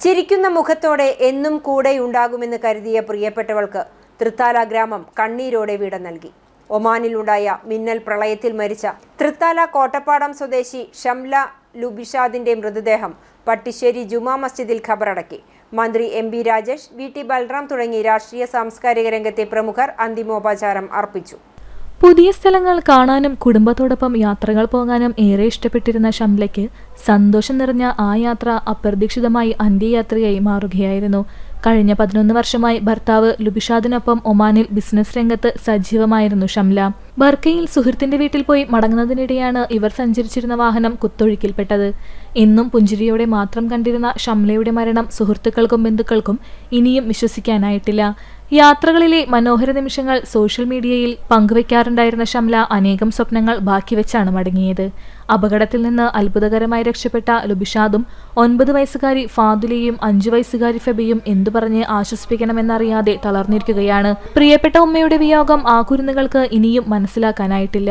ചിരിക്കുന്ന മുഖത്തോടെ എന്നും കൂടെയുണ്ടാകുമെന്ന് കരുതിയ പ്രിയപ്പെട്ടവൾക്ക് തൃത്താല ഗ്രാമം കണ്ണീരോടെ വിട നൽകി. ഒമാനിലുണ്ടായ മിന്നൽ പ്രളയത്തിൽ മരിച്ച തൃത്താല കോട്ടപ്പാടം സ്വദേശി ഷംല ലുബിഷാദിന്റെ മൃതദേഹം പട്ടിശ്ശേരി ജുമാ മസ്ജിദിൽ ഖബറടക്കി. മന്ത്രി M B Rajesh, V T Balram തുടങ്ങി രാഷ്ട്രീയ സാംസ്കാരിക രംഗത്തെ പ്രമുഖർ അന്തിമോപചാരം അർപ്പിച്ചു. പുതിയ സ്ഥലങ്ങൾ കാണാനും കുടുംബത്തോടൊപ്പം യാത്രകൾ പോകാനും ഏറെ ഇഷ്ടപ്പെട്ടിരുന്ന ഷംലയ്ക്ക് സന്തോഷം നിറഞ്ഞ ആ യാത്ര അപ്രതീക്ഷിതമായി അന്ത്യയാത്രയായി മാറുകയായിരുന്നു. കഴിഞ്ഞ 11 വർഷമായി ഭർത്താവ് ലുബിഷാദിനൊപ്പം ഒമാനിൽ ബിസിനസ് രംഗത്ത് സജീവമായിരുന്നു ഷംല. ബർക്കയിൽ സുഹൃത്തിന്റെ വീട്ടിൽ പോയി മടങ്ങുന്നതിനിടെയാണ് ഇവർ സഞ്ചരിച്ചിരുന്ന വാഹനം കുത്തൊഴുക്കിൽപ്പെട്ടത്. എന്നും പുഞ്ചിരിയോടെ മാത്രം കണ്ടിരുന്ന ഷംലയുടെ മരണം സുഹൃത്തുക്കൾക്കും ബന്ധുക്കൾക്കും ഇനിയും വിശ്വസിക്കാനായിട്ടില്ല. യാത്രകളിലെ മനോഹര നിമിഷങ്ങൾ സോഷ്യൽ മീഡിയയിൽ പങ്കുവയ്ക്കാറുണ്ടായിരുന്ന ഷംല അനേകം സ്വപ്നങ്ങൾ ബാക്കിവെച്ചാണ് മടങ്ങിയത്. അപകടത്തിൽ നിന്ന് അത്ഭുതകരമായി രക്ഷപ്പെട്ട ലുബിഷാദും 9 വയസ്സുകാരി ഫാദുലയും 5 വയസ്സുകാരി ഫെബിയും എന്തു പറഞ്ഞ് ആശ്വസിപ്പിക്കണമെന്നറിയാതെ തളർന്നിരിക്കുകയാണ്. പ്രിയപ്പെട്ട ഉമ്മയുടെ വിയോഗം ആ കുരുന്നുകൾക്ക് ഇനിയും മനസ്സിലാക്കാനായിട്ടില്ല.